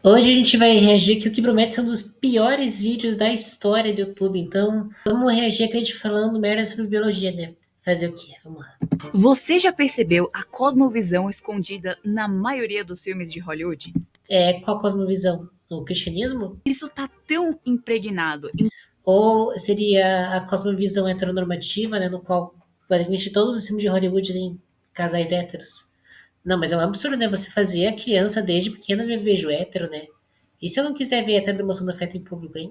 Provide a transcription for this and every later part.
Hoje a gente vai reagir que o que promete são um dos piores vídeos da história do YouTube. Então, vamos reagir aqui a gente falando merda sobre biologia, né? Fazer o quê? Vamos lá. Você já percebeu a cosmovisão escondida na maioria dos filmes de Hollywood? Qual a cosmovisão? O cristianismo? Isso tá tão impregnado Ou seria a cosmovisão heteronormativa, né? No qual basicamente todos os filmes de Hollywood têm casais héteros? Não, mas é um absurdo, né? Você fazer a criança desde pequena ver beijo hétero, né? E se eu não quiser ver hétero demonstrando afeto em público, hein?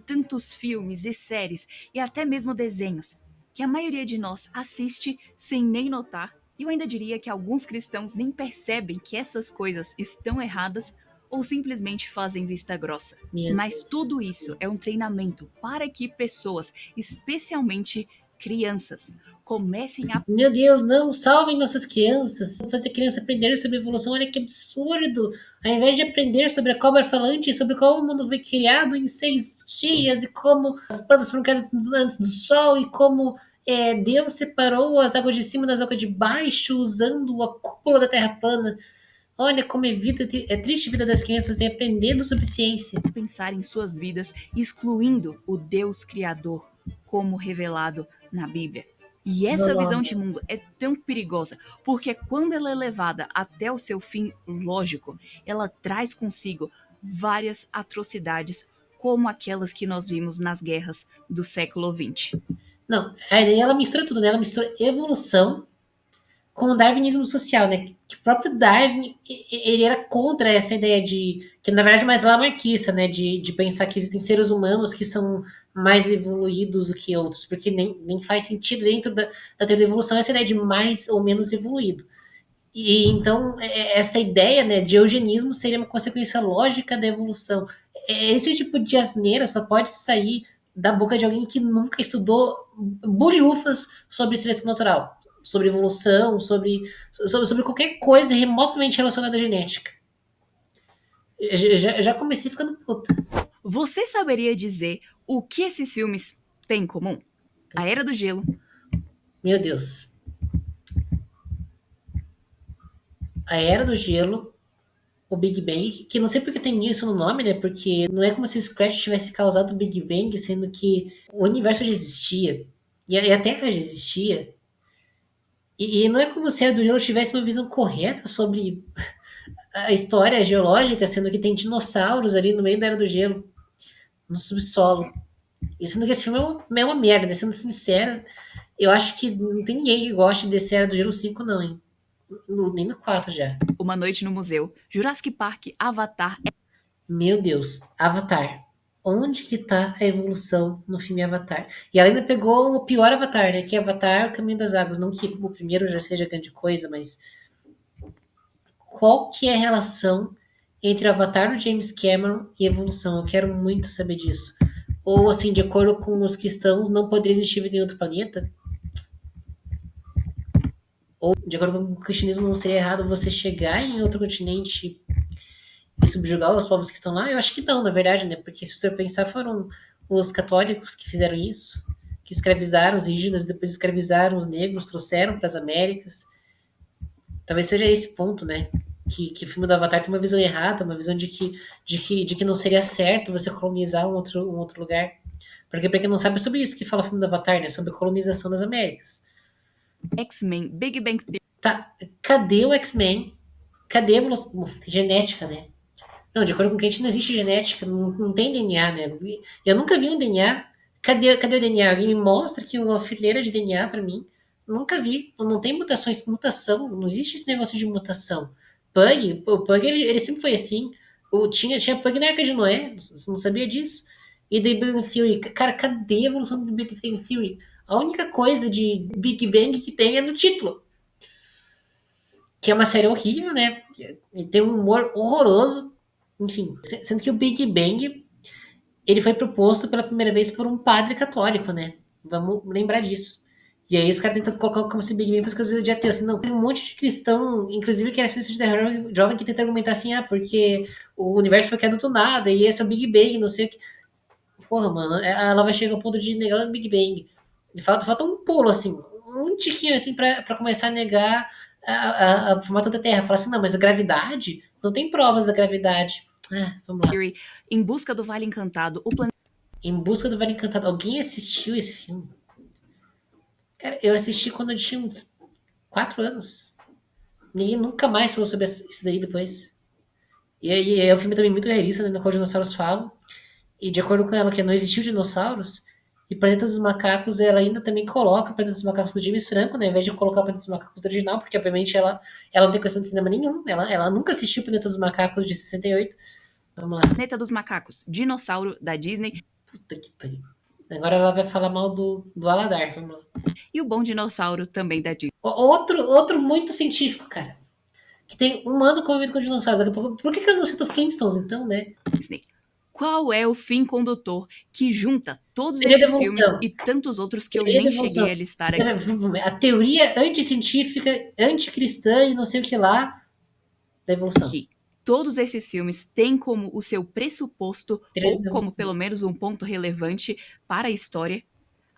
tantos filmes e séries e até mesmo desenhos que a maioria de nós assiste sem nem notar. E eu ainda diria que alguns cristãos nem percebem que essas coisas estão erradas ou simplesmente fazem vista grossa. Meu Mas Deus. tudo isso é um treinamento para que pessoas, especialmente crianças, comecem a Meu Deus, não, salvem nossas crianças. Fazer criança aprender sobre evolução, olha que absurdo. Ao invés de aprender sobre a cobra falante, sobre como o mundo foi criado em 6 dias e como as plantas foram criadas antes do sol e como Deus separou as águas de cima das águas de baixo usando a cúpula da Terra plana. Olha como é triste a vida das crianças e aprendendo sobre ciência. pensar em suas vidas, excluindo o Deus Criador como revelado na Bíblia. E essa visão de mundo é tão perigosa, porque quando ela é levada até o seu fim lógico, ela traz consigo várias atrocidades, como aquelas que nós vimos nas guerras do século XX. Não, aí ela mistura tudo, né? Ela mistura evolução com o darwinismo social, né? Que o próprio Darwin ele era contra essa ideia de que na verdade é mais lamarquista, né? De pensar que existem seres humanos que são mais evoluídos do que outros, porque nem faz sentido dentro da teoria da evolução essa ideia de mais ou menos evoluído. E então essa ideia, né, de eugenismo seria uma consequência lógica da evolução. Esse tipo de asneira só pode sair da boca de alguém que nunca estudou bolhufas sobre seleção natural, sobre evolução, sobre qualquer coisa remotamente relacionada à genética. Já comecei ficando puta. Você saberia dizer o que esses filmes têm em comum? A Era do Gelo, Meu Deus. A Era do Gelo, o Big Bang, que não sei porque tem isso no nome, né? Porque não é como se o Scratch tivesse causado o Big Bang, sendo que o universo já existia e a Terra já existia. E não é como se a Era do Gelo tivesse uma visão correta sobre a história geológica, sendo que tem dinossauros ali no meio da Era do Gelo, no subsolo. E sendo que esse filme é uma merda, né? Sendo sincero, eu acho que não tem ninguém que goste desse Era do Gelo 5 não, hein? Nem no 4 já. Uma Noite no Museu, Jurassic Park, Avatar. Meu Deus, Avatar. Onde que tá a evolução no filme Avatar? E ela ainda pegou o pior Avatar, né? Que é Avatar, o Caminho das Águas. Não que o primeiro já seja grande coisa, mas qual que é a relação entre o Avatar do James Cameron e evolução? Eu quero muito saber disso. Ou, assim, de acordo com os cristãos, não poderia existir vida em outro planeta? Ou, de acordo com o cristianismo, não seria errado você chegar em outro continente e subjugar os povos que estão lá? Eu acho que não, na verdade, né? Porque se você pensar, foram os católicos que fizeram isso, que escravizaram os indígenas, depois escravizaram os negros, trouxeram para as Américas. Talvez seja esse ponto, né? Que o filme do Avatar tem uma visão errada, uma visão de que não seria certo você colonizar um outro lugar. Porque para quem não sabe é sobre isso que fala o filme do Avatar, né? Sobre a colonização das Américas. X-Men, Big Bang Theory. Tá, cadê o X-Men? Cadê a evolução? Genética, né? Não, de acordo com o que a gente não existe genética, não tem DNA, né? Eu nunca vi um DNA. Cadê o DNA? Alguém me mostra aqui uma fileira de DNA para mim. Nunca vi. Não tem mutação. Não existe esse negócio de mutação. O Pug ele sempre foi assim. Tinha Pug na Arca de Noé. Você não sabia disso? E The Big Bang Theory. Cara, cadê a evolução do Big Bang Theory? A única coisa de Big Bang que tem é no título. Que é uma série horrível, né? E tem um humor horroroso. Enfim, sendo que o Big Bang ele foi proposto pela primeira vez por um padre católico, né? Vamos lembrar disso. E aí os caras tentam colocar como se Big Bang fosse coisa de ateu. Assim, não, tem um monte de cristão, inclusive que era cientista de terror jovem, que tenta argumentar assim, porque o universo foi criado do nada, e esse é o Big Bang, não sei o que. Porra, mano, ela vai chegar ao ponto de negar o Big Bang. Falta um pulo, assim, um tiquinho, assim, pra começar a negar a formato da Terra. Falar assim, não, mas a gravidade, não tem provas da gravidade. Vamos lá. Em Busca do Vale Encantado, O Planeta Em Busca do Vale Encantado. Alguém assistiu esse filme? Cara, eu assisti quando eu tinha uns 4 anos. Ninguém nunca mais falou sobre isso daí depois. E aí é um filme também muito realista, né, no qual os dinossauros falam. E de acordo com ela, que não existiu dinossauros, e Planeta dos Macacos, ela ainda também coloca o Planeta dos Macacos do James Franco, né, ao invés de colocar o Planeta dos Macacos original, porque obviamente ela não tem questão de cinema nenhum, ela nunca assistiu o Planeta dos Macacos de 68. Vamos lá. dos Macacos, Dinossauro, da Disney. Puta que pariu. Agora ela vai falar mal do Aladar, vamos lá. E O Bom Dinossauro, também da Outro muito científico, cara. Que tem um ano convivendo com dinossauros. Por que eu não cito Flintstones, então, né? Disney. Qual é o fim condutor que junta todos Teoria da esses filmes evolução. e tantos outros que eu Teoria da nem evolução. cheguei a listar aqui? A teoria anticientífica, anticristã e não sei o que lá da evolução. Todos esses filmes têm como o seu pressuposto, Teoria ou da como evolução. pelo menos um ponto relevante para a história,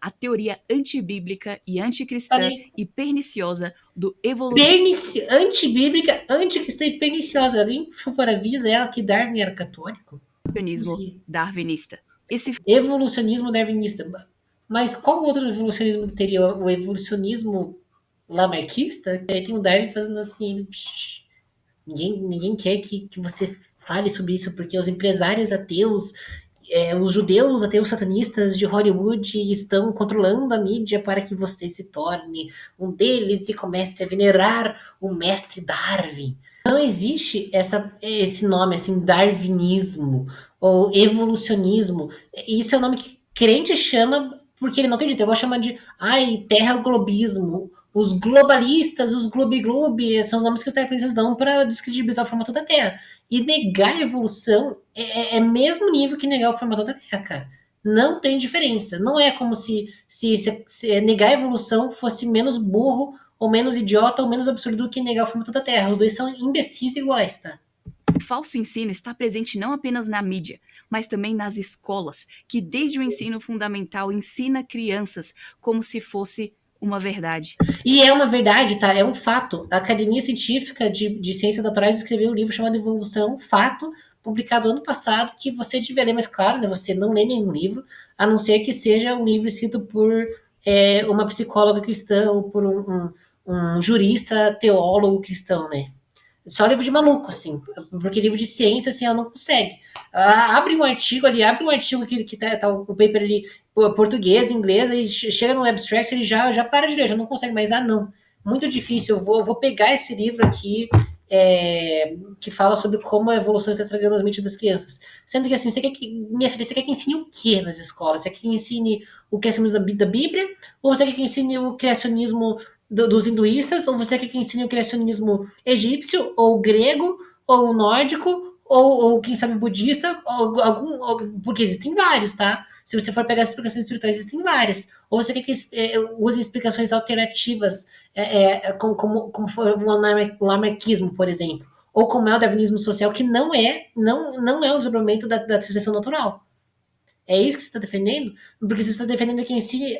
a teoria antibíblica e anticristã Falei. e perniciosa do evolucionismo. Antibíblica, anticristã e perniciosa. Alguém, por favor, avisa ela que Darwin era católico? Darwinista. Esse Evolucionismo darwinista. Mas qual outro evolucionismo que teria? O evolucionismo lamarquista? Aí tem o Darwin fazendo assim. Ninguém quer que você fale sobre isso, porque os empresários ateus, os judeus ateus satanistas de Hollywood estão controlando a mídia para que você se torne um deles e comece a venerar o mestre Darwin. Não existe esse nome assim, darwinismo ou evolucionismo. Isso é o nome que crente chama porque ele não acredita. Eu vou chamar de terra globismo. Os globalistas, os globe-globe, são os nomes que os terraplanistas dão para descredibilizar o formato da Terra. E negar a evolução é mesmo nível que negar o formato da Terra, cara. Não tem diferença. Não é como se negar a evolução fosse menos burro, ou menos idiota, ou menos absurdo do que negar o formato da Terra. Os dois são imbecis iguais, tá? O falso ensino está presente não apenas na mídia, mas também nas escolas, que desde o ensino fundamental ensina crianças como se fosse uma verdade. E é uma verdade, tá? É um fato. A Academia Científica de Ciências Naturais escreveu um livro chamado Evolução, fato, publicado ano passado, que você deveria ler, mas claro, né, você não lê nenhum livro, a não ser que seja um livro escrito por uma psicóloga cristã ou por um jurista, teólogo cristão, né? Só livro de maluco, assim, porque livro de ciência, assim, ela não consegue. Abre um artigo que tá o paper ali, português, inglês, e chega no abstract, ele já para de ler, já não consegue mais. Não. Muito difícil. Eu vou pegar esse livro aqui, que fala sobre como a evolução está estragando as mentes das crianças. Sendo que, assim, minha filha, você quer que ensine o quê nas escolas? Você quer que ensine o criacionismo da Bíblia? Ou você quer que ensine o criacionismo dos hinduístas? Ou você quer que ensine o criacionismo egípcio, ou grego, ou nórdico, ou quem sabe budista, porque existem vários, tá? Se você for pegar as explicações espirituais, existem várias. Ou você quer que use explicações alternativas, como foi o lamarquismo, por exemplo. Ou como é o darwinismo social, que não é um desdobramento da seleção natural. É isso que você está defendendo? Porque você está defendendo que ensine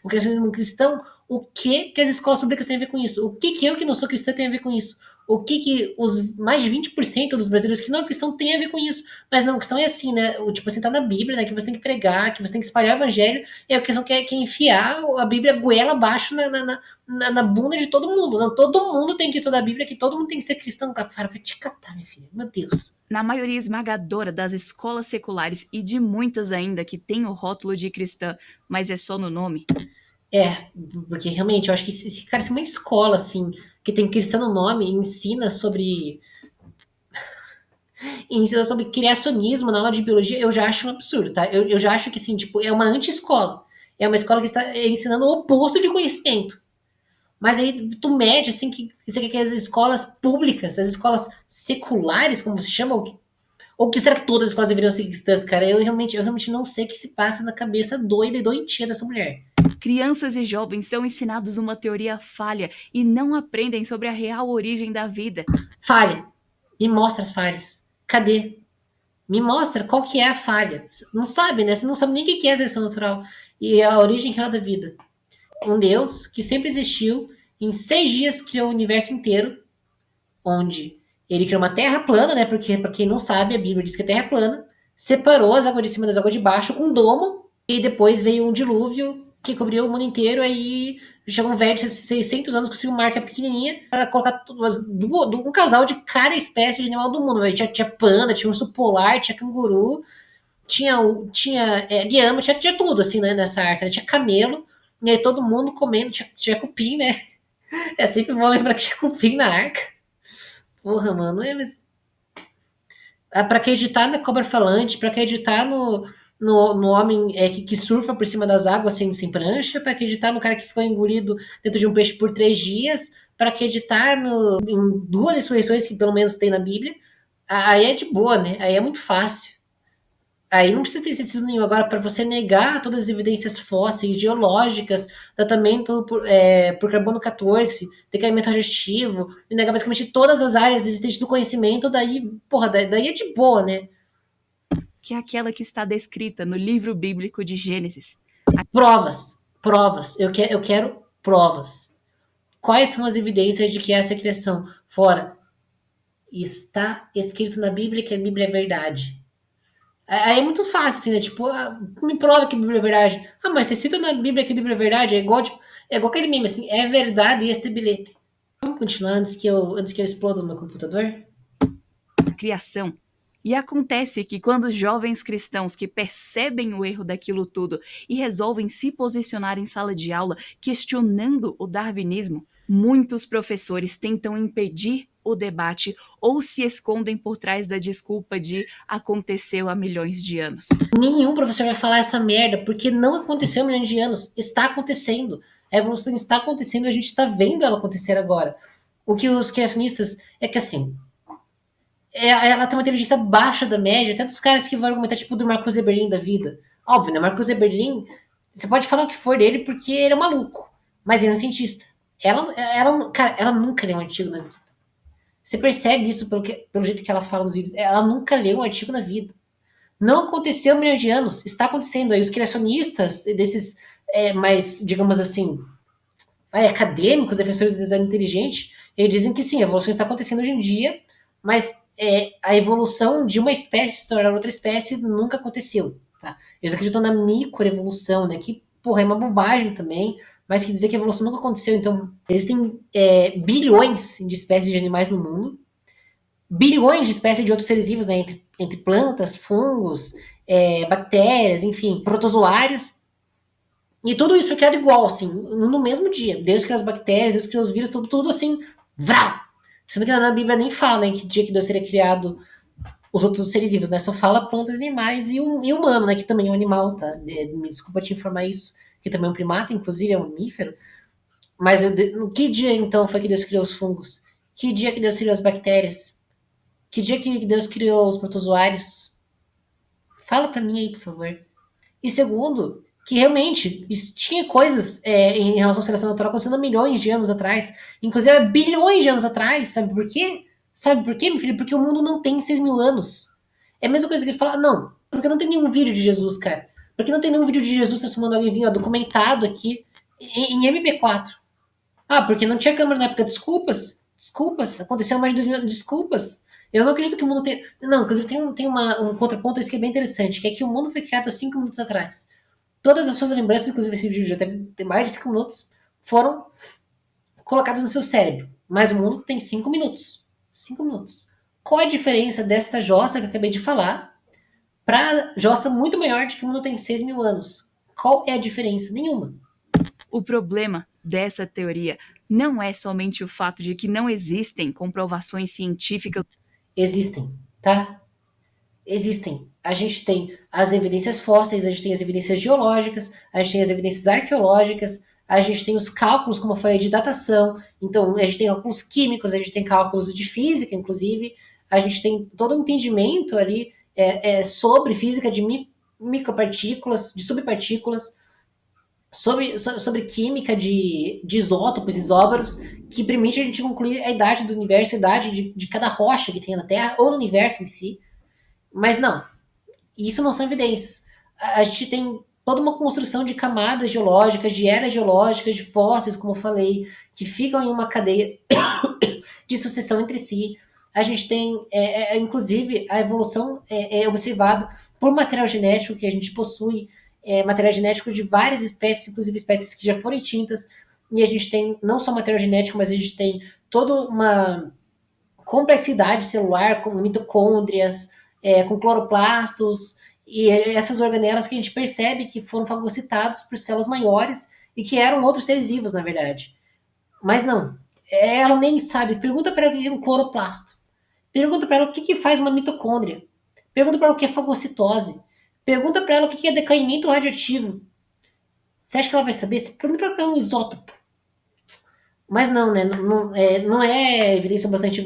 o criacionismo cristão, o que as escolas públicas têm a ver com isso? O que eu, que não sou cristã, tenho a ver com isso? O que os mais de 20% dos brasileiros que não são cristãos têm a ver com isso? Mas não, a questão é assim, né? Tipo, assim, tá na Bíblia, né? Que você tem que pregar, que você tem que espalhar o evangelho, e a questão quer enfiar a Bíblia goela abaixo na bunda de todo mundo. Não, todo mundo tem que estudar a Bíblia, que todo mundo tem que ser cristão. Cara, vai te catar, minha filha. Meu Deus. Na maioria esmagadora das escolas seculares e de muitas ainda que tem o rótulo de cristã, mas é só no nome. Porque realmente eu acho que se uma escola assim, que tem cristão no nome, ensina sobre criacionismo na aula de biologia, eu já acho um absurdo, tá? Eu já acho que, assim, tipo, é uma anti-escola. É uma escola que está ensinando o oposto de conhecimento. Mas aí tu mede, assim, que você quer que as escolas públicas, as escolas seculares, como se chama, ou que será que todas as escolas deveriam ser cristãs, cara? Eu realmente não sei o que se passa na cabeça doida e doentia dessa mulher. Crianças e jovens são ensinados uma teoria falha e não aprendem sobre a real origem da vida. Falha. Me mostra as falhas. Cadê? Me mostra qual que é a falha. Não sabe, né? Você não sabe nem o que é a seleção natural. E a origem real da vida. Um Deus que sempre existiu, em 6 dias criou o universo inteiro, onde Ele criou uma terra plana, né? Porque, para quem não sabe, a Bíblia diz que a terra é plana. Separou as águas de cima das águas de baixo com um domo. E depois veio um dilúvio que cobriu o mundo inteiro. Aí chegou um velho de 600 anos com uma marca pequenininha para colocar um casal de cada espécie de animal do mundo. Tinha panda, tinha urso polar, tinha canguru, tinha lhama, tinha tudo assim, né, nessa arca. Né? Tinha camelo. E aí todo mundo comendo, tinha cupim, né? É sempre bom lembrar que tinha cupim na arca. Porra, mano, mas para acreditar na cobra falante, para acreditar no homem que surfa por cima das águas sem prancha, para acreditar no cara que ficou engolido dentro de um peixe por 3 dias, para acreditar em 2 ressurreições que pelo menos tem na Bíblia, aí é de boa, né? Aí é muito fácil. Aí não precisa ter ceticismo nenhum. Agora, para você negar todas as evidências fósseis, geológicas, tratamento por carbono 14, decaimento radioativo, e negar basicamente todas as áreas existentes do conhecimento, daí, porra, daí é de boa, né? Que é aquela que está descrita no livro bíblico de Gênesis. Provas, provas. Eu quero provas. Quais são as evidências de que essa é a criação? Fora, está escrito na Bíblia que a Bíblia é verdade. Aí é muito fácil, assim, né? Tipo, me prova que a Bíblia é verdade. Ah, mas você cita na Bíblia que a Bíblia é verdade? É igual aquele meme, assim, é verdade este bilhete. Vamos continuar antes que eu exploda o meu computador? A criação. E acontece que quando os jovens cristãos que percebem o erro daquilo tudo e resolvem se posicionar em sala de aula questionando o darwinismo, muitos professores tentam impedir o debate ou se escondem por trás da desculpa de aconteceu há milhões de anos. Nenhum professor vai falar essa merda, porque não aconteceu há milhões de anos. Está acontecendo. A evolução está acontecendo e a gente está vendo ela acontecer agora. O que os criacionistas é que, assim, ela tem uma inteligência baixa da média, até dos caras que vão argumentar, tipo, do Marcos Eberlin da vida. Óbvio, né? Marcos Eberlin, você pode falar o que for dele porque ele é maluco, mas ele é um cientista. Cara, ela nunca leu um artigo na vida. Você percebe isso pelo jeito que ela fala nos vídeos. Ela nunca leu um artigo na vida. Não aconteceu há milhões de anos. Está acontecendo. Aí os criacionistas desses mais, digamos assim, acadêmicos, defensores do design inteligente, eles dizem que sim, a evolução está acontecendo hoje em dia, mas a evolução de uma espécie se tornar outra espécie nunca aconteceu. Tá? Eles acreditam na microevolução, né? Que, porra, é uma bobagem também, mas que dizer que a evolução nunca aconteceu. Então, existem bilhões de espécies de animais no mundo, bilhões de espécies de outros seres vivos, né? Entre plantas, fungos, bactérias, enfim, protozoários. E tudo isso foi criado igual, assim, no mesmo dia. Deus criou as bactérias, Deus criou os vírus, tudo assim, vrau! Sendo que na Bíblia nem fala, né, que dia que Deus teria criado os outros seres vivos, né? Só fala plantas, animais e humano, né? Que também é um animal, tá? Me desculpa te informar isso, que também é um primata, inclusive é um mamífero. Mas no que dia, então, foi que Deus criou os fungos? Que dia que Deus criou as bactérias? Que dia que Deus criou os protozoários? Fala pra mim aí, por favor. E segundo, que realmente tinha coisas em relação à seleção natural acontecendo há milhões de anos atrás, inclusive há bilhões de anos atrás, sabe por quê? Sabe por quê, meu filho? Porque o mundo não tem 6 mil anos. É a mesma coisa que ele fala, não, porque não tem nenhum vídeo de Jesus, cara. Porque não tem nenhum vídeo de Jesus transformando alguém vinho, documentado aqui em MP4. Ah, porque não tinha câmera na época. Desculpas. Desculpas. Aconteceu há mais de 2 mil anos. Desculpas. Eu não acredito que o mundo tenha. Não, inclusive tem um contraponto a isso que é bem interessante, que é que o mundo foi criado há 5 minutos atrás. Todas as suas lembranças, inclusive esse vídeo já tem mais de 5 minutos, foram colocadas no seu cérebro. Mas o mundo tem 5 minutos. 5 minutos. Qual a diferença desta jossa que eu acabei de falar para jossa muito maior de que o mundo tem 6 mil anos? Qual é a diferença? Nenhuma. O problema dessa teoria não é somente o fato de que não existem comprovações científicas. Existem, tá? Existem. A gente tem as evidências fósseis, a gente tem as evidências geológicas, a gente tem as evidências arqueológicas, a gente tem os cálculos, como eu falei, de datação. Então, a gente tem cálculos químicos, a gente tem cálculos de física, inclusive. A gente tem todo um entendimento ali sobre física de micropartículas, de subpartículas, sobre química de isótopos, isóbaros, que permite a gente concluir a idade do universo, a idade de cada rocha que tem na Terra, ou no universo em si. Mas não, isso não são evidências. A gente tem toda uma construção de camadas geológicas, de eras geológicas, de fósseis, como eu falei, que ficam em uma cadeia de sucessão entre si. a gente tem, inclusive, a evolução é observada por material genético que a gente possui, material genético de várias espécies, inclusive espécies que já foram extintas, e a gente tem não só material genético, mas a gente tem toda uma complexidade celular, com mitocôndrias, com cloroplastos, e essas organelas que a gente percebe que foram fagocitados por células maiores e que eram outros seres vivos, na verdade. Mas não, ela nem sabe. Pergunta para ela o que é um cloroplasto. Pergunta para ela o que faz uma mitocôndria. Pergunta para ela o que é fagocitose. Pergunta para ela o que é decaimento radioativo. Você acha que ela vai saber? Pergunta para ela o que é um isótopo. Mas não, né? Não é evidência bastante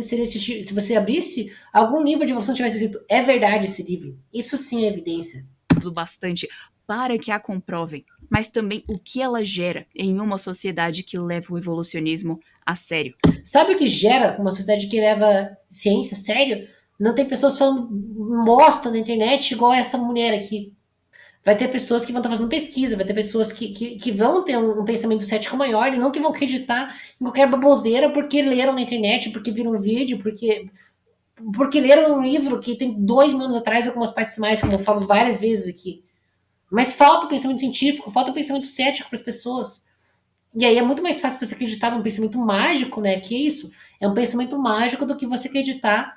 seria se você abrisse algum livro de evolução tivesse escrito é verdade esse livro. Isso sim é evidência. Bastante para que a comprovem, mas também o que ela gera em uma sociedade que leva o evolucionismo a sério. Sabe o que gera uma sociedade que leva ciência a sério? Não tem pessoas falando bosta na internet igual essa mulher aqui. Vai ter pessoas que vão estar fazendo pesquisa, vai ter pessoas que vão ter um pensamento cético maior e não que vão acreditar em qualquer baboseira porque leram na internet, porque viram um vídeo, porque leram um livro que tem 2 mil anos atrás, algumas partes mais, como eu falo várias vezes aqui. Mas falta o pensamento científico, falta o pensamento cético para as pessoas. E aí é muito mais fácil você acreditar num pensamento mágico, né? Que isso é um pensamento mágico do que você acreditar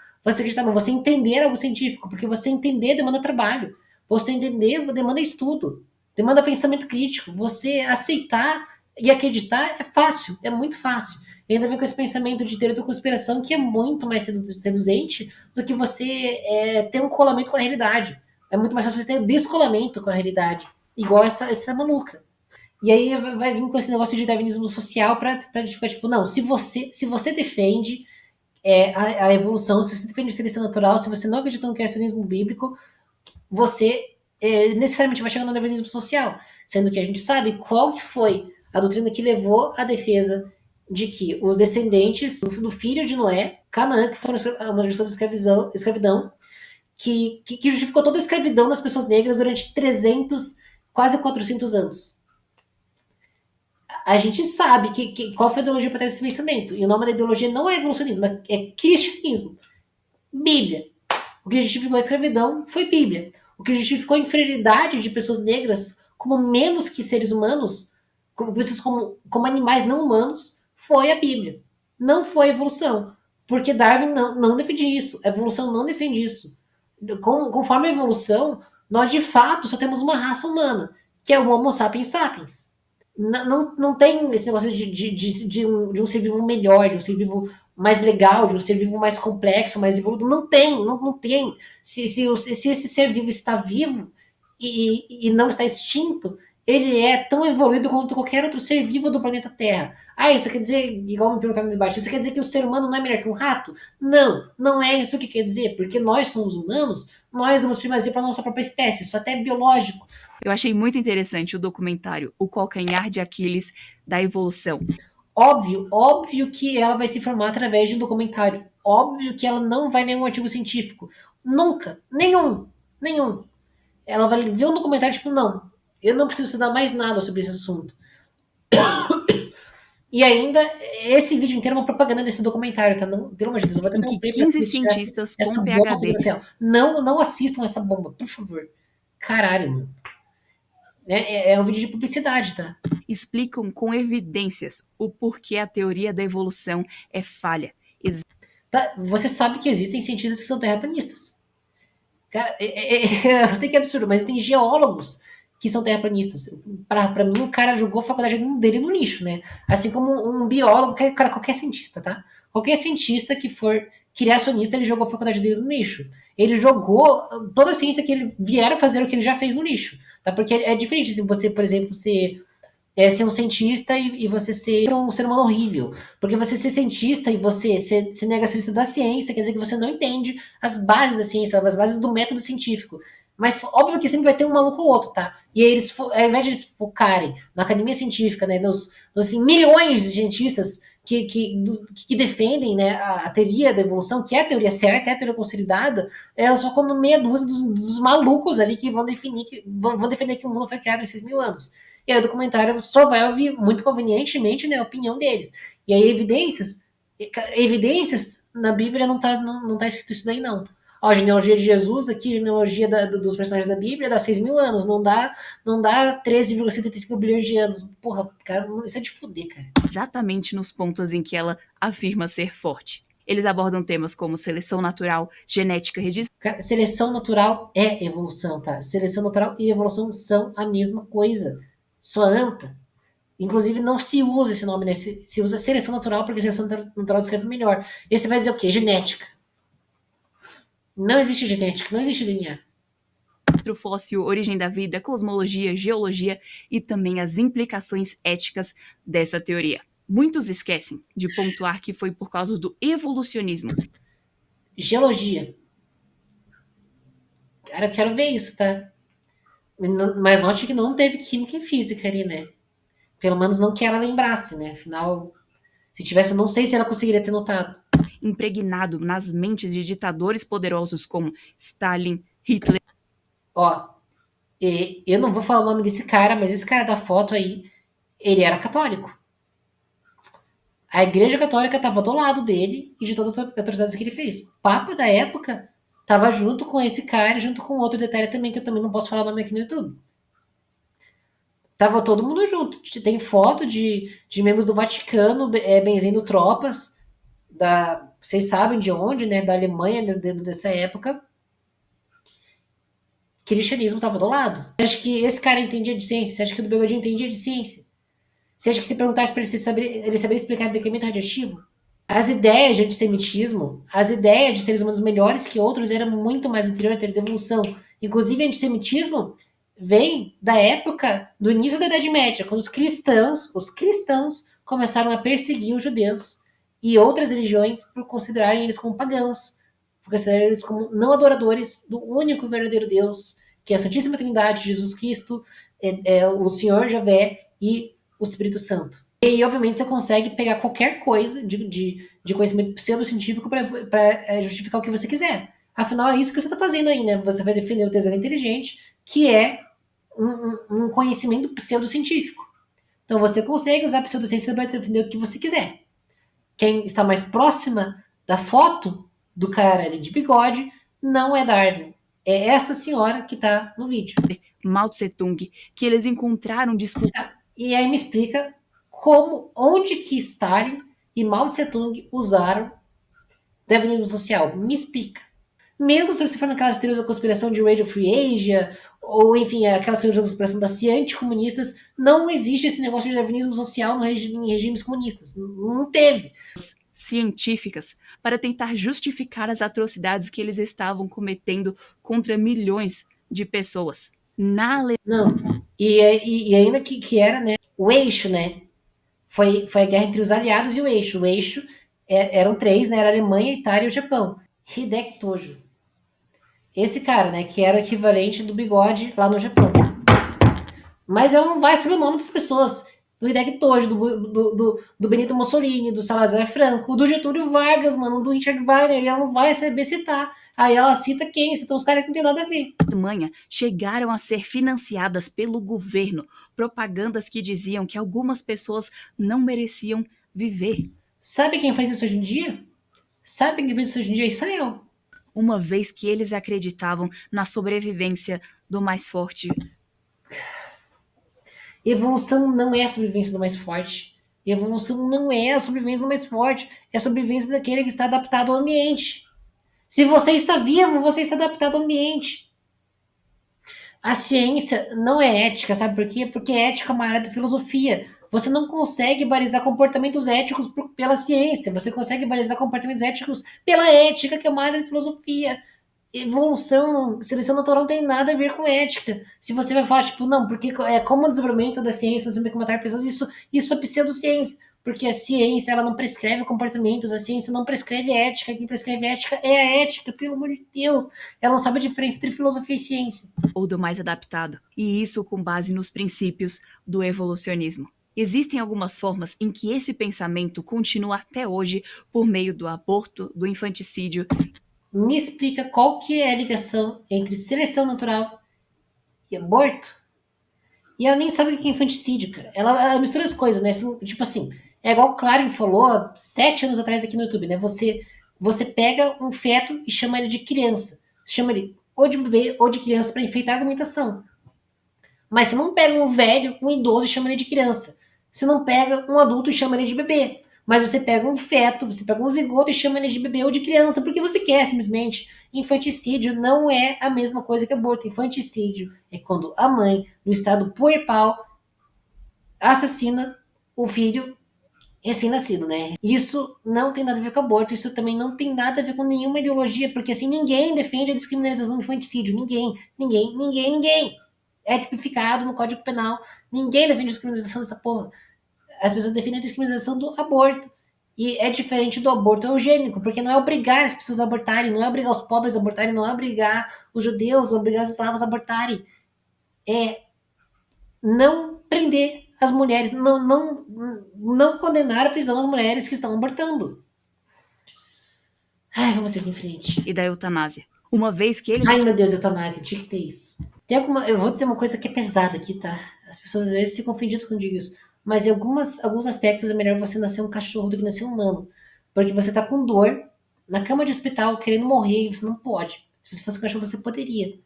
não, você entender algo científico, porque você entender demanda trabalho, você entender demanda estudo, demanda pensamento crítico, você aceitar e acreditar é fácil, é muito fácil. E ainda vem com esse pensamento de teoria da conspiração que é muito mais seduzente do que você ter um colamento com a realidade. É muito mais fácil você ter descolamento com a realidade, igual essa maluca. E aí vai vir com esse negócio de darwinismo social para ficar tipo, não, se você defende a evolução, se você defende a seleção natural, se você não acredita no criacionismo bíblico, você necessariamente vai chegar no darwinismo social. Sendo que a gente sabe qual que foi a doutrina que levou à defesa de que os descendentes do filho de Noé, Canaã, que foram uma geração de escravidão que justificou toda a escravidão das pessoas negras durante 300, quase 400 anos. A gente sabe qual foi a ideologia para trás desse pensamento. E o nome da ideologia não é evolucionismo, é cristianismo. Bíblia. O que justificou a escravidão foi Bíblia. O que justificou a inferioridade de pessoas negras como menos que seres humanos, como animais não humanos, foi a Bíblia. Não foi a evolução. Porque Darwin não defende isso. A evolução não defende isso. Conforme a evolução, nós de fato só temos uma raça humana, que é o Homo sapiens sapiens. Não tem esse negócio de um ser vivo melhor, de um ser vivo mais legal, de um ser vivo mais complexo, mais evoluído. Não tem. Se esse ser vivo está vivo e não está extinto, ele é tão evoluído quanto qualquer outro ser vivo do planeta Terra. Ah, isso quer dizer, igual me perguntaram no debate, isso quer dizer que o ser humano não é melhor que um rato? Não é isso que quer dizer, porque nós somos humanos, nós damos primazia para a nossa própria espécie, isso até é biológico. Eu achei muito interessante o documentário O Calcanhar de Aquiles da Evolução. Óbvio que ela vai se formar através de um documentário. Óbvio que ela não vai ler um artigo científico. Nunca. Nenhum. Ela vai ver um documentário tipo, não, eu não preciso estudar mais nada sobre esse assunto. E ainda, esse vídeo inteiro é uma propaganda desse documentário, tá? Não, pelo amor de Deus, eu vou até Em dar um que play pra 15 assistir cientistas essa com bomba PhD na tela. Não assistam essa bomba, por favor. Caralho, mano. É um vídeo de publicidade, tá? explicam com evidências o porquê a teoria da evolução é falha. Tá? Você sabe que existem cientistas que são terraplanistas. Cara, eu sei que é absurdo, mas tem geólogos que são terraplanistas. Pra mim, o cara jogou a faculdade dele no lixo, né? Assim como um biólogo, cara, qualquer cientista, tá? Qualquer cientista que for criacionista, ele jogou a faculdade dele no lixo. Ele jogou toda a ciência que ele vier a fazer o que ele já fez no lixo, tá? Porque é diferente se você, por exemplo, ser um cientista e você ser um ser humano horrível. Porque você ser cientista e você ser negacionista da ciência quer dizer que você não entende as bases da ciência, as bases do método científico. Mas óbvio que sempre vai ter um maluco ou outro, tá? E aí eles, ao invés de eles focarem na academia científica, né, nos assim, milhões de cientistas que defendem, né, a teoria da evolução, que é a teoria certa, é a teoria consolidada, elas só quando meia dúzia dos malucos ali que vão defender que o mundo foi criado em 6 mil anos. E aí o documentário só vai ouvir, muito convenientemente, né, a opinião deles. E aí evidências, Evidências, na Bíblia não tá escrito isso daí, não. Ó, a genealogia de Jesus aqui, a genealogia dos personagens da Bíblia dá 6 mil anos, não dá 13,75 bilhões de anos. Porra, cara, isso é de fuder, cara. Exatamente nos pontos em que ela afirma ser forte. Eles abordam temas como seleção natural, genética registrada. Seleção natural é evolução, tá? Seleção natural e evolução são a mesma coisa. Sua anta. Inclusive, não se usa esse nome, né? Se usa seleção natural, porque seleção natural descreve melhor. E você vai dizer o quê? Genética. Não existe genética, não existe DNA. Fóssil, origem da vida, cosmologia, geologia e também as implicações éticas dessa teoria. Muitos esquecem de pontuar que foi por causa do evolucionismo. Geologia. Cara, eu quero ver isso, tá? Mas note que não teve química e física ali, né? Pelo menos não que ela lembrasse, né? Afinal, se tivesse, eu não sei se ela conseguiria ter notado. Impregnado nas mentes de ditadores poderosos como Stalin, Hitler. Ó, eu não vou falar o nome desse cara, mas esse cara da foto aí, ele era católico. A Igreja Católica estava do lado dele e de todas as atrocidades que ele fez. O Papa da época estava junto com esse cara, junto com outro detalhe também, que eu também não posso falar o nome aqui no YouTube. Tava todo mundo junto. Tem foto de membros do Vaticano benzendo tropas vocês sabem de onde, né? Da Alemanha, dentro dessa época. Cristianismo estava do lado. Você acha que esse cara entendia de ciência? Você acha que o do Bigodinho entendia de ciência? Você acha que se perguntasse para ele saberia explicar decaimento radioativo? As ideias de antissemitismo, as ideias de seres humanos melhores que outros eram muito mais anterior à teoria da evolução. Inclusive, antissemitismo vem da época do início da Idade Média, quando os cristãos começaram a perseguir os judeus e outras religiões por considerarem eles como pagãos, por considerarem eles como não adoradores do único verdadeiro Deus, que é a Santíssima Trindade, Jesus Cristo, o Senhor Javé e o Espírito Santo. E aí, obviamente, você consegue pegar qualquer coisa de conhecimento pseudocientífico para justificar o que você quiser. Afinal, é isso que você está fazendo aí, né? Você vai defender o design inteligente, que é um conhecimento pseudocientífico. Então, você consegue usar a pseudociência para defender o que você quiser. Quem está mais próxima da foto do cara ali de bigode não é Darwin. É essa senhora que está no vídeo. Mao Tse Tung, que eles encontraram discutindo. E aí me explica onde que Stalin e Mao Tse Tung usaram darwinismo social. Me explica. Mesmo se você for naquelas teorias da conspiração de Radio Free Asia, ou enfim, aquelas teorias da conspiração das anticomunistas, não existe esse negócio de darwinismo social em regimes comunistas. Não teve. Científicas para tentar justificar as atrocidades que eles estavam cometendo contra milhões de pessoas. Não. E ainda que era, né, o eixo, né? Foi a guerra entre os aliados e o eixo. O eixo eram três, né? Era a Alemanha, a Itália e o Japão. Hideki Tojo. Esse cara, né? Que era o equivalente do bigode lá no Japão. Mas ela não vai saber o nome das pessoas. Do Hideki Tojo, do Benito Mussolini, do Salazar Franco, do Getúlio Vargas, mano, do Richard Wagner. Ela não vai saber citar. Aí ela cita quem? Cita os caras que não tem nada a ver. Alemanha chegaram a ser financiadas pelo governo, propagandas que diziam que algumas pessoas não mereciam viver. Sabe quem faz isso hoje em dia? Sabe quem faz isso hoje em dia? Israel. Uma vez que eles acreditavam na sobrevivência do mais forte. Evolução não é a sobrevivência do mais forte. Evolução não é a sobrevivência do mais forte. É a sobrevivência daquele que está adaptado ao ambiente. Se você está vivo, você está adaptado ao ambiente. A ciência não é ética, sabe por quê? Porque ética é uma área da filosofia. Você não consegue balizar comportamentos éticos pela ciência, você consegue balizar comportamentos éticos pela ética, que é uma área da filosofia. Evolução, seleção natural não tem nada a ver com ética. Se você vai falar, tipo, não, porque é como o desenvolvimento da ciência, você tem que matar pessoas, isso é pseudociência. Porque a ciência, ela não prescreve comportamentos, a ciência não prescreve ética, quem prescreve ética é a ética, pelo amor de Deus. Ela não sabe a diferença entre filosofia e ciência. Ou do mais adaptado. E isso com base nos princípios do evolucionismo. Existem algumas formas em que esse pensamento continua até hoje por meio do aborto, do infanticídio. Me explica qual que é a ligação entre seleção natural e aborto? E ela nem sabe o que é infanticídio, cara. Ela mistura as coisas, né? Tipo assim, É igual o Clarin falou 7 anos atrás aqui no YouTube, né? Você pega um feto e chama ele de criança. Chama ele ou de bebê ou de criança para enfeitar a argumentação. Mas você não pega um velho, um idoso e chama ele de criança. Você não pega um adulto e chama ele de bebê. Mas você pega um feto, você pega um zigoto e chama ele de bebê ou de criança, porque você quer simplesmente. Infanticídio não é a mesma coisa que aborto. Infanticídio é quando a mãe, no estado puerpal, assassina o filho recém-nascido, né? Isso não tem nada a ver com aborto, isso também não tem nada a ver com nenhuma ideologia, porque assim, ninguém defende a descriminalização do infanticídio, ninguém. É tipificado no Código Penal, ninguém defende a descriminalização dessa porra. As pessoas defendem a descriminalização do aborto. E é diferente do aborto eugênico, porque não é obrigar as pessoas a abortarem, não é obrigar os pobres a abortarem, não é obrigar os judeus, obrigar os eslavos a abortarem. É não prender as mulheres, não condenar a prisão as mulheres que estão abortando. Ai, vamos seguir em frente. E da eutanásia. Uma vez que eles Ai, meu Deus, eutanásia, tinha que ter isso. Eu vou dizer uma coisa que é pesada aqui, tá? As pessoas às vezes se confundem quando digo isso. Mas em alguns aspectos é melhor você nascer um cachorro do que nascer um humano. Porque você tá com dor, na cama de hospital, querendo morrer, e você não pode. Se você fosse um cachorro, você poderia.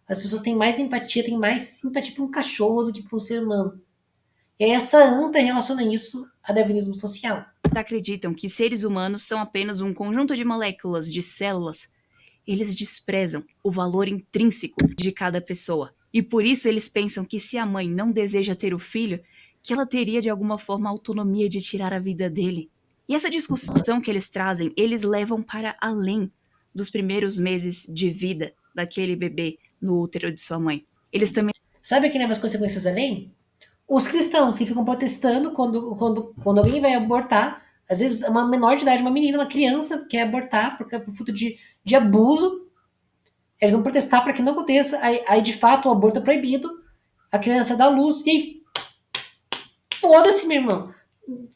As pessoas têm mais empatia, têm mais simpatia para um cachorro do que para um ser humano. E aí essa anta relaciona isso a darwinismo social. acreditam que seres humanos são apenas um conjunto de moléculas, de células, eles desprezam o valor intrínseco de cada pessoa. E por isso eles pensam que se a mãe não deseja ter o filho, que ela teria de alguma forma autonomia de tirar a vida dele. E essa discussão que eles trazem, eles levam para além dos primeiros meses de vida daquele bebê no útero de sua mãe. Eles também Sabe quem leva as consequências além? Os cristãos que ficam protestando quando alguém vai abortar, às vezes uma menor de idade, uma menina, uma criança quer abortar porque é por fruto de abuso, eles vão protestar para que não aconteça, aí de fato o aborto é proibido, a criança dá luz e aí, foda-se, meu irmão,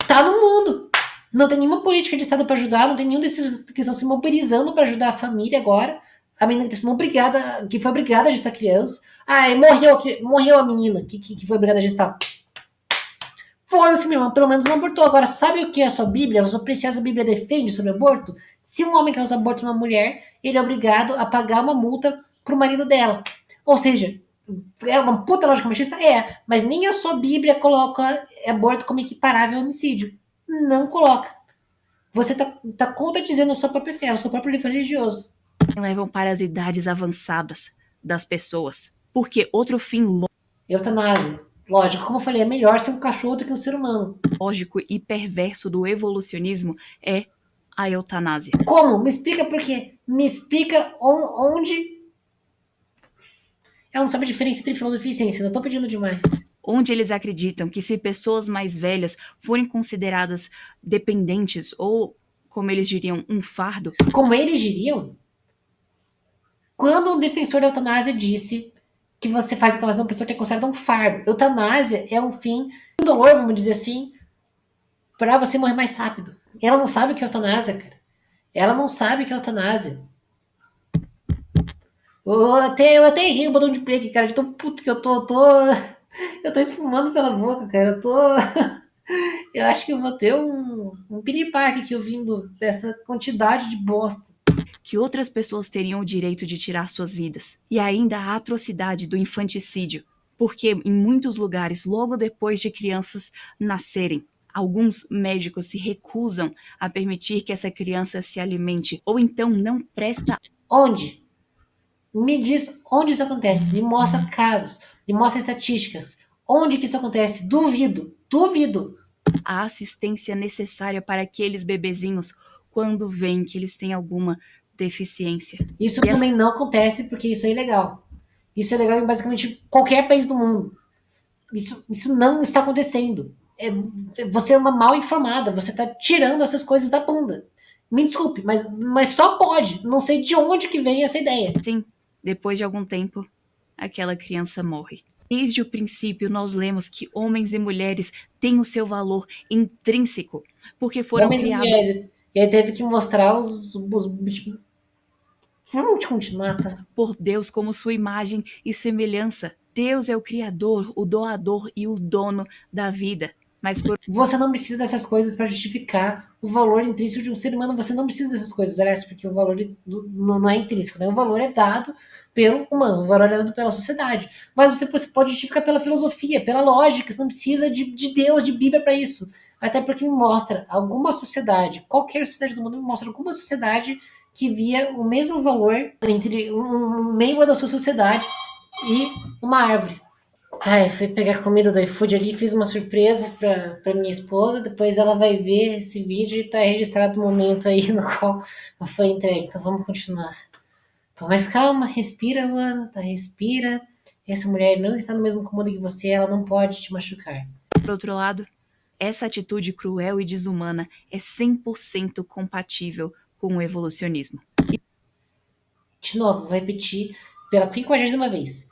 tá no mundo. Não tem nenhuma política de Estado para ajudar, não tem nenhum desses que estão se mobilizando para ajudar a família agora. A menina que está sendo obrigada, que foi obrigada a gestar criança. Ah, morreu a menina que foi obrigada a gestar. Foda-se, meu irmão, pelo menos não abortou. Agora, sabe o que é a sua Bíblia? A sua preciosa Bíblia defende sobre aborto? Se um homem causa aborto numa mulher, ele é obrigado a pagar uma multa pro marido dela. Ou seja, é uma puta lógica machista? É, mas nem a sua Bíblia coloca aborto como equiparável ao homicídio. Não coloca. Você tá contradizendo a sua própria fé, o seu próprio livro religioso. levam para as idades avançadas das pessoas. Porque outro fim Eutanásia. Lógico, como eu falei, é melhor ser um cachorro do que um ser humano. lógico e perverso do evolucionismo é a eutanásia. Como? Me explica por quê. Me explica onde. Ela não sabe a diferença entre filosofia e ciência, não tô pedindo demais. Onde eles acreditam que se pessoas mais velhas forem consideradas dependentes ou, como eles diriam, um fardo, Como eles diriam, quando um defensor da eutanásia disse que você faz eutanásia a uma pessoa que é considerada um fardo. Eutanásia é um fim indolor, vamos dizer assim, para você morrer mais rápido. Ela não sabe o que é eutanásia, cara. Ela não sabe o que é eutanásia. Eu até errei o botão de play aqui, cara, de tão puto que eu tô. Eu tô espumando pela boca, cara. Eu tô. Eu acho que eu vou ter um piripaque aqui ouvindo dessa quantidade de bosta. que outras pessoas teriam o direito de tirar suas vidas. E ainda a atrocidade do infanticídio, porque em muitos lugares, logo depois de crianças nascerem, alguns médicos se recusam a permitir que essa criança se alimente, ou então não presta Onde? Me diz onde isso acontece. Me mostra casos. Me mostra estatísticas. Onde que isso acontece? Duvido. Duvido. a assistência necessária para aqueles bebezinhos quando veem que eles têm alguma deficiência. Isso E essa também não acontece porque isso é ilegal. Isso é legal em basicamente qualquer país do mundo. Isso não está acontecendo. Você é uma mal informada. Você está tirando essas coisas da bunda. Me desculpe, mas só pode. Não sei de onde que vem essa ideia. sim, depois de algum tempo, aquela criança morre. Desde o princípio, nós lemos que homens e mulheres têm o seu valor intrínseco, porque foram Homens e criados mulheres. E aí teve que mostrar os. Vamos continuar, tá? por Deus como sua imagem e semelhança. Deus é o Criador, o doador e o dono da vida. Mas por Você não precisa dessas coisas para justificar o valor intrínseco de um ser humano. Você não precisa dessas coisas, aliás, porque o valor não é intrínseco, né? O valor é dado pelo humano, o valor é dado pela sociedade. Mas você pode justificar pela filosofia, pela lógica. Você não precisa de Deus, de Bíblia para isso. Até porque me mostra alguma sociedade, qualquer sociedade do mundo me mostra alguma sociedade que via o mesmo valor entre um membro da sua sociedade e uma árvore. Ai, fui pegar comida do iFood ali, fiz uma surpresa pra minha esposa, depois ela vai ver esse vídeo e tá registrado o momento aí no qual foi entregue. Então vamos continuar. Então, mas calma, respira, Luana, tá? Respira. Essa mulher não está no mesmo cômodo que você, ela não pode te machucar. outro lado, essa atitude cruel e desumana é 100% compatível com o evolucionismo. De novo, vou repetir pela 50ª vez.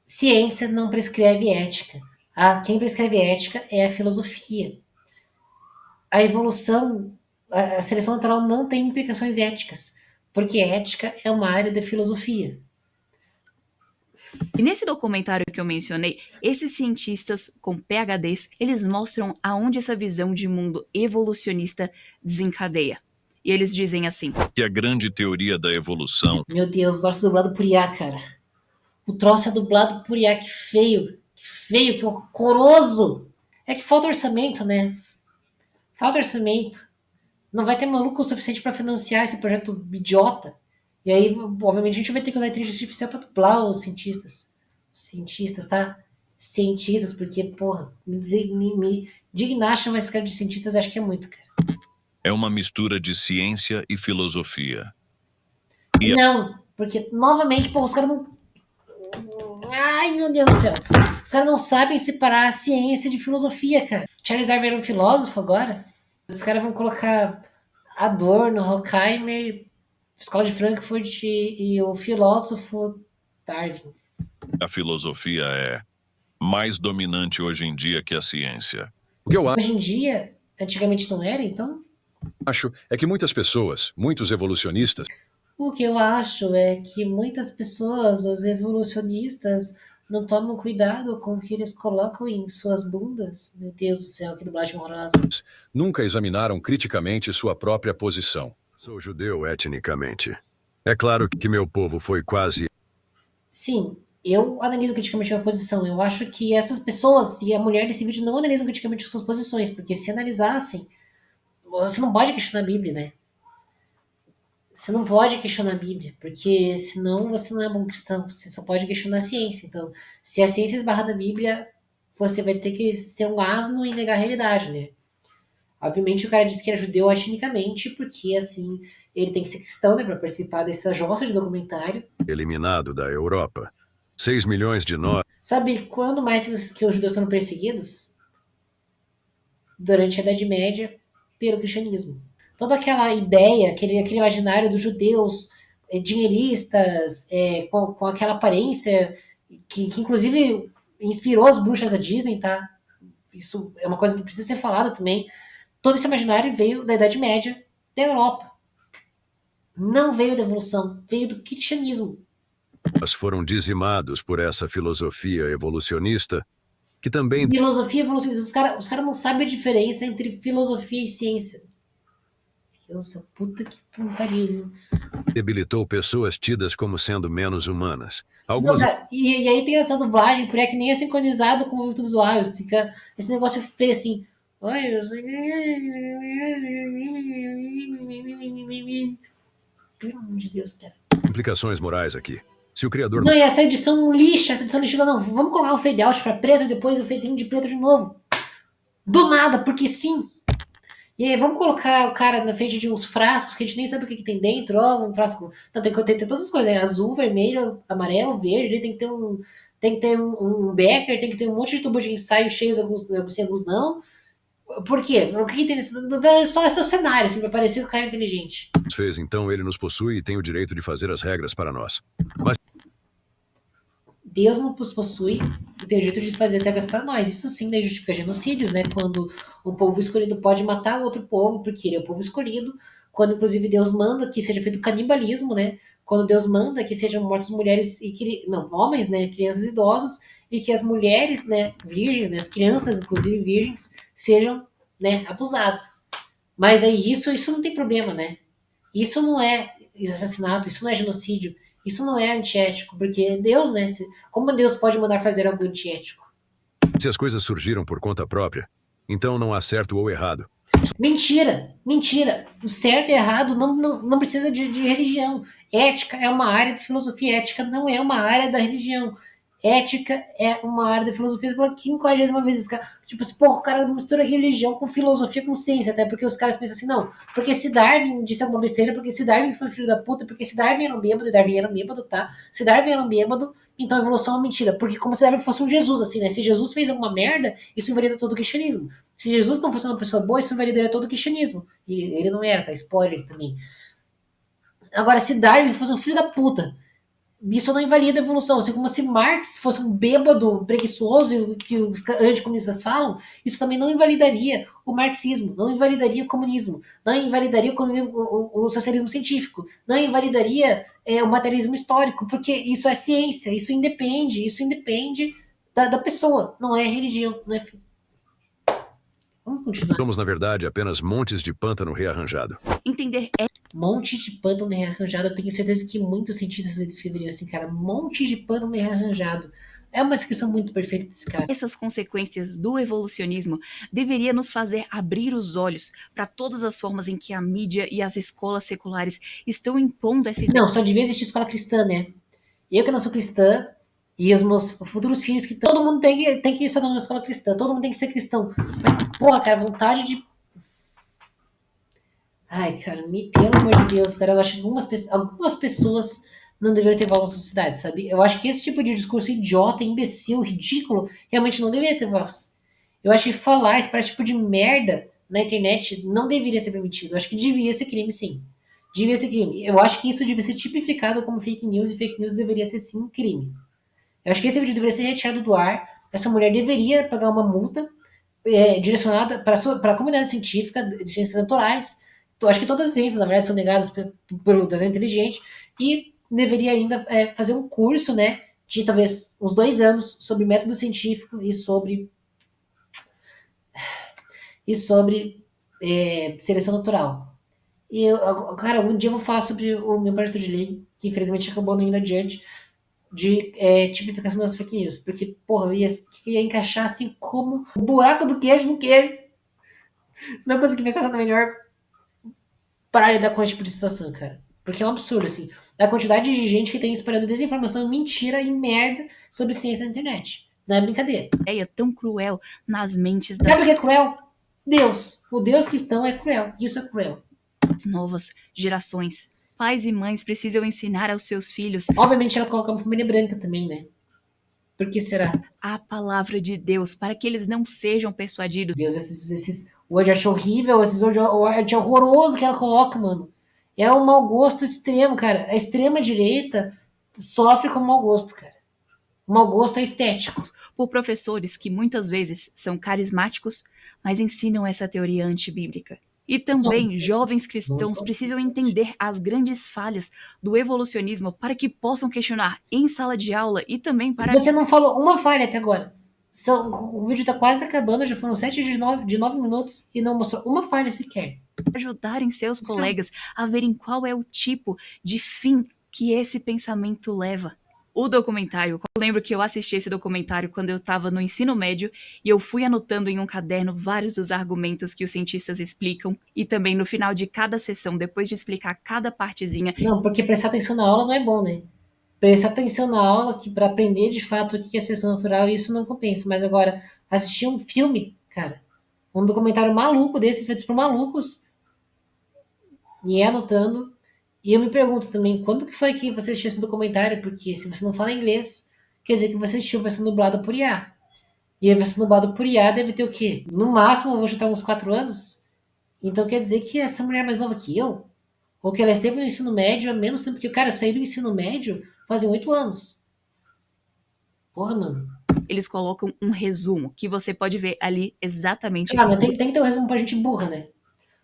Ciência não prescreve ética. Quem prescreve ética é a filosofia. A evolução, a seleção natural não tem implicações éticas, porque ética é uma área da filosofia. E nesse documentário que eu mencionei, esses cientistas com PhDs, eles mostram aonde essa visão de mundo evolucionista desencadeia. E eles dizem assim: que a grande teoria da evolução Meu Deus, o troço é dublado por IA, cara. O troço é dublado por IA, que feio. Que feio, que horroroso. É que falta orçamento, né? Falta orçamento. Não vai ter maluco o suficiente para financiar esse projeto idiota. E aí, obviamente, a gente vai ter que usar a inteligência artificial para dublar os cientistas. Os cientistas, tá? Cientistas, porque, porra, me dignar chamar esse cara de cientistas, acho que é muito, cara. é uma mistura de ciência e filosofia. Não, porque, novamente, porra, os caras não. Ai, meu Deus do céu. Os caras não sabem separar a ciência de filosofia, cara. Charles Darwin era um filósofo agora. Os caras vão colocar Adorno, Horkheimer, Escola de Frankfurt e o filósofo Darwin. A filosofia é mais dominante hoje em dia que a ciência. O que eu Hoje em dia, antigamente não era, então? acho é que muitas pessoas, muitos evolucionistas, O que eu acho é que muitas pessoas, os evolucionistas, não tomam cuidado com o que eles colocam em suas bundas. Meu Deus do céu, que dublagem horrorosa. nunca examinaram criticamente sua própria posição. Sou judeu etnicamente. É claro que meu povo foi quase Sim, eu analiso criticamente a minha posição. Eu acho que essas pessoas e a mulher desse vídeo não analisam criticamente as suas posições, porque se analisassem, você não pode questionar a Bíblia, né? Você não pode questionar a Bíblia, porque senão você não é bom cristão, você só pode questionar a ciência. Então, se a ciência esbarrar na Bíblia, você vai ter que ser um asno e negar a realidade, né? Obviamente o cara disse que era judeu etnicamente, porque assim, ele tem que ser cristão, né, para participar dessa jossa de documentário. eliminado da Europa. 6 milhões de nós Sabe quando mais que os judeus foram perseguidos? Durante a Idade Média, pelo cristianismo. Toda aquela ideia, aquele imaginário dos judeus dinheiristas, com aquela aparência, que inclusive inspirou as bruxas da Disney, tá? Isso é uma coisa que precisa ser falada também. Todo esse imaginário veio da Idade Média da Europa. Não veio da evolução, veio do cristianismo. foram dizimados por essa filosofia evolucionista, que também Filosofia e evolucionismo. Os cara não sabem a diferença entre filosofia e ciência. Deus, puta que pariu. debilitou pessoas tidas como sendo menos humanas. Não, Algumas cara, e aí tem essa dublagem, porque é que nem é sincronizado com o ouvido do usuário. Fica esse negócio feio assim. Oi, eu sei. Pelo amor de Deus, cara. implicações morais aqui. Se o criador Não, e essa edição um lixo, essa edição lixo. Não, vamos colocar o fade out pra preto e depois o fade in de preto de novo. Do nada, porque sim. E aí, vamos colocar o cara na frente de uns frascos que a gente nem sabe o que tem dentro. Ó, um frasco. Não, tem que ter todas as coisas, né? Azul, vermelho, amarelo, verde. Tem que ter um. Tem que ter um becker, tem que ter um monte de tubo de ensaio cheios, alguns não. Por quê? O que tem nesse. Só esse cenário, assim, pra parecer que o cara é inteligente. fez, então ele nos possui e tem o direito de fazer as regras para nós. Mas Deus nos possui e tem o jeito de fazer as regras para nós. Isso sim daí justifica genocídios, né? Quando um povo escolhido pode matar outro povo porque ele é o povo escolhido. Quando, inclusive, Deus manda que seja feito canibalismo, né? Quando Deus manda que sejam mortas mulheres e não, homens, né? Crianças e idosos. e que as mulheres, né, virgens, né, as crianças, inclusive virgens, sejam, né, abusadas. Mas aí isso não tem problema, né? Isso não é assassinato, isso não é genocídio, isso não é antiético, porque Deus, né, como Deus pode mandar fazer algo antiético? Se as coisas surgiram por conta própria, então não há certo ou errado. Mentira, mentira. O certo e errado não precisa de religião. Ética é uma área de filosofia, ética não é uma área da religião. Ética é uma área da filosofia. Pela 50ª vez, os caras, tipo assim, porra, o cara mistura religião com filosofia, com ciência, até porque os caras pensam assim, não, porque se Darwin disse alguma besteira, porque se Darwin foi filho da puta, porque se Darwin era um bêbado, e Darwin era um bêbado, tá? Se Darwin era um bêbado, então a evolução é uma mentira. Porque como se Darwin fosse um Jesus, assim, né? Se Jesus fez alguma merda, isso invalida todo o cristianismo. Se Jesus não fosse uma pessoa boa, isso invalidaria todo o cristianismo. E ele não era, tá? Spoiler também. Agora, se Darwin fosse um filho da puta, isso não invalida a evolução. Assim como se Marx fosse um bêbado preguiçoso, que os anticomunistas falam, isso também não invalidaria o marxismo, não invalidaria o comunismo, não invalidaria o socialismo científico, não invalidaria o materialismo histórico, porque isso é ciência, isso independe da pessoa, não é religião, não é. Vamos continuar. Somos, na verdade, apenas montes de pântano rearranjado. Entender Monte de pântano rearranjado. Eu tenho certeza que muitos cientistas descreveriam assim, cara. Monte de pântano rearranjado. É uma descrição muito perfeita desse cara. essas consequências do evolucionismo deveria nos fazer abrir os olhos para todas as formas em que a mídia e as escolas seculares estão impondo essa ideia. Não, só devia existir escola cristã, né? Eu que não sou cristã, e os meus futuros filhos que todo mundo tem que estudar numa escola cristã, todo mundo tem que ser cristão. Mas, porra, cara, vontade de. Ai, cara, pelo amor de Deus, cara, eu acho que algumas pessoas não deveriam ter voz na sociedade, sabe? Eu acho que esse tipo de discurso idiota, imbecil, ridículo, realmente não deveria ter voz. Eu acho que falar esse tipo de merda na internet não deveria ser permitido. Eu acho que devia ser crime, sim. Devia ser crime. Eu acho que isso devia ser tipificado como fake news e fake news deveria ser, sim, crime. Eu acho que esse vídeo deveria ser retirado do ar. Essa mulher deveria pagar uma multa direcionada para a comunidade científica de ciências naturais. Eu acho que todas as ciências, na verdade, são negadas pelo desenho inteligente e deveria ainda fazer um curso, né, de talvez uns 2 anos sobre método científico e sobre seleção natural. E, cara, um dia eu vou falar sobre o meu projeto de lei, que infelizmente acabou não indo adiante, de tipificação das fake news. Porque, porra, ia encaixar assim como o buraco do queijo no queijo. Não consegui pensar nada melhor para lidar com esse tipo de situação, cara. Porque é um absurdo, assim. A quantidade de gente que tem espalhando desinformação, mentira e merda sobre ciência na internet. Não é brincadeira. Ideia tão cruel nas mentes Sabe o que é cruel? Deus. O Deus cristão é cruel. Isso é cruel. das novas gerações. Pais e mães precisam ensinar aos seus filhos Obviamente ela coloca uma família branca também, né? Por que será? a palavra de Deus para que eles não sejam persuadidos Deus, esses word art horrível, esses word art horroroso que ela coloca, mano. É um mau gosto extremo, cara. A extrema direita sofre com mau gosto, cara. O mau gosto é estético. por professores que muitas vezes são carismáticos, mas ensinam essa teoria antibíblica. E também jovens cristãos precisam entender as grandes falhas do evolucionismo para que possam questionar em sala de aula e também para Você não falou uma falha até agora. O vídeo tá quase acabando, já foram 7 de 9 minutos e não mostrou uma falha sequer. ajudarem seus colegas a verem qual é o tipo de fim que esse pensamento leva. O documentário, eu lembro que eu assisti esse documentário quando eu estava no ensino médio e eu fui anotando em um caderno vários dos argumentos que os cientistas explicam e também no final de cada sessão, depois de explicar cada partezinha. Não, porque prestar atenção na aula não é bom, né? Prestar atenção na aula para aprender de fato o que é seleção natural, isso não compensa. Mas agora, assistir um filme, cara, um documentário maluco desses, feitos por malucos, e anotando. E eu me pergunto também, quando que foi que você assistiu esse documentário? Porque se você não fala inglês, quer dizer que você assistiu a versão dublada por IA. E a versão dublada por IA deve ter o quê? No máximo, eu vou chutar uns 4 anos. Então quer dizer que essa mulher é mais nova que eu? Ou que ela esteve no ensino médio há menos tempo que eu. Cara, eu saí do ensino médio fazem 8 anos. Porra, mano. Eles colocam um resumo que você pode ver ali exatamente. Claro, mas tem que ter um resumo pra gente burra, né?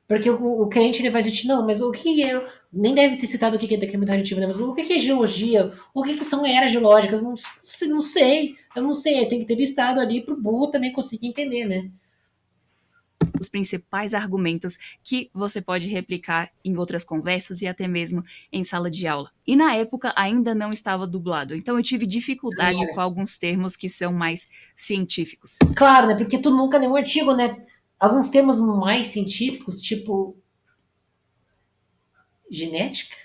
Porque o crente ele vai dizer, não, mas o que é. Nem deve ter citado o que é decremental aditivo, né? Mas o que é geologia? O que são eras geológicas? Não sei. Eu não sei. Tem que ter listado ali pro burro também conseguir entender, né? Os principais argumentos que você pode replicar em outras conversas e até mesmo em sala de aula. E na época ainda não estava dublado, então eu tive dificuldade com alguns termos que são mais científicos. Claro, né? Porque tu nunca leu um artigo, né? Alguns termos mais científicos, tipo genética,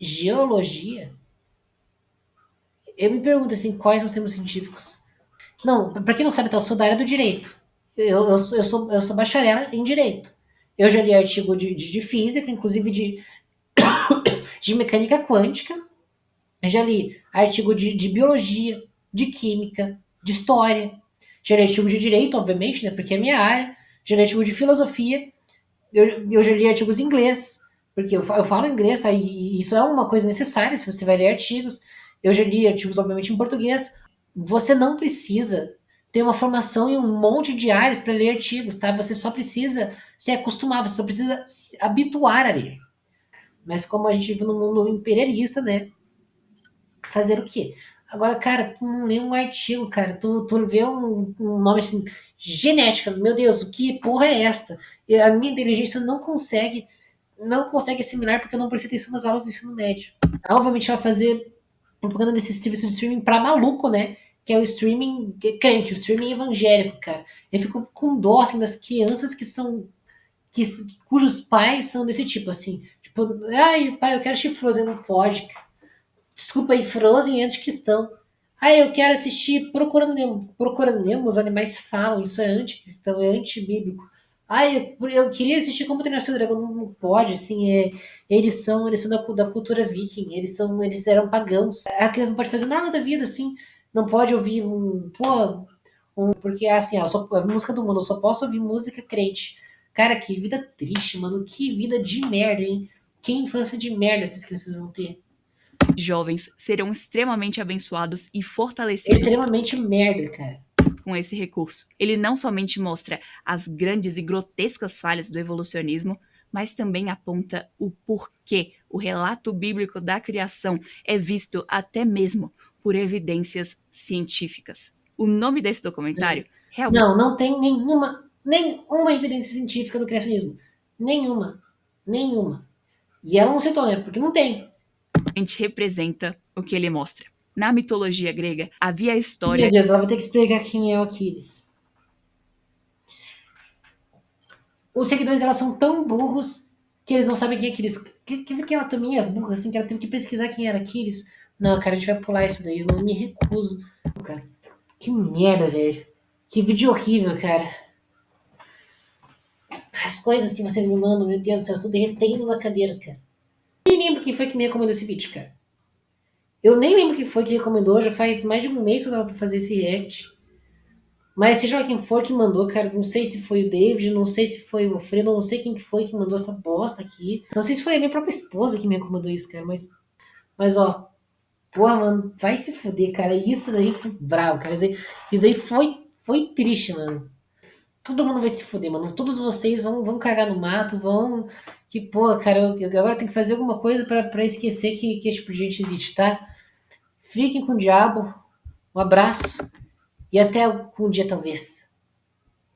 geologia. Eu me pergunto assim, quais são os termos científicos? Não, para quem não sabe, tá, eu sou da área do direito. Eu sou bacharel em direito. Eu já li artigo de física, inclusive de mecânica quântica. Eu já li artigo de biologia, de química, de história. Já li artigo de direito, obviamente, né, porque é minha área. Já li artigo de filosofia. Eu já li artigos em inglês, porque eu falo inglês, tá? E isso é uma coisa necessária se você vai ler artigos. Eu já li artigos, obviamente, em português. Você não precisa ter uma formação em um monte de áreas para ler artigos, tá? Você só precisa se acostumar, você só precisa se habituar a ler. Mas como a gente vive num mundo imperialista, né? Fazer o quê? Agora, cara, tu não lê um artigo, cara. Tu vê um nome assim, genética. Meu Deus, o que porra é esta? E a minha inteligência não consegue assimilar porque eu não prestei atenção nas aulas do ensino médio. Obviamente ela vai fazer propaganda desses serviços de streaming pra maluco, né? Que é o streaming crente, o streaming evangélico, cara. Eu fico com dó, assim, das crianças cujos pais são desse tipo, assim. Tipo, ai, pai, eu quero assistir Frozen, não pode. Desculpa aí, Frozen antes que estão. Ah, eu quero assistir Procurando Nemo. Procurando Nemo, os animais falam, isso é anticristão, é antibíblico. Ah, eu queria assistir Como Treinar Seu Dragão, não pode, assim, eles são da cultura viking, eles eram pagãos. A criança não pode fazer nada da vida, assim, não pode ouvir porque assim, ó, a música do mundo, eu só posso ouvir música crente. Cara, que vida triste, mano, que vida de merda, hein? Que infância de merda essas crianças vão ter. Jovens serão extremamente abençoados e fortalecidos Extremamente merda, cara. com esse recurso. Ele não somente mostra as grandes e grotescas falhas do evolucionismo, mas também aponta o porquê o relato bíblico da criação é visto até mesmo por evidências científicas. O nome desse documentário realmente Não tem nenhuma evidência científica do criacionismo. Nenhuma. E ela não citou, né? Porque não tem. representa o que ele mostra. Na mitologia grega, havia a Meu história Deus, ela vai ter que explicar quem é o Aquiles. Os seguidores dela são tão burros que eles não sabem quem é Aquiles. Quer ver que ela também é burra, assim, que ela teve que pesquisar quem era Aquiles? Não, cara, a gente vai pular isso daí. Eu não me recuso. Cara, que merda, velho. Que vídeo horrível, cara. As coisas que vocês me mandam, meu Deus do céu, eu estou derretendo na cadeira, cara. Eu nem lembro quem foi que me recomendou esse vídeo, cara. Eu nem lembro quem foi que recomendou, já faz mais de um mês que eu tava pra fazer esse react. Mas seja lá quem for que mandou, cara, não sei se foi o David, não sei se foi o Alfredo, não sei quem que foi que mandou essa bosta aqui. Não sei se foi a minha própria esposa que me recomendou isso, cara, mas ó, porra, mano, vai se fuder, cara. Isso daí foi bravo, cara. Isso daí foi triste, mano. Todo mundo vai se fuder, mano. Todos vocês vão cagar no mato, vão. Que, pô, cara, eu agora tenho que fazer alguma coisa pra esquecer que esse tipo de gente existe, tá? Fiquem com o diabo. Um abraço. E até um dia, talvez.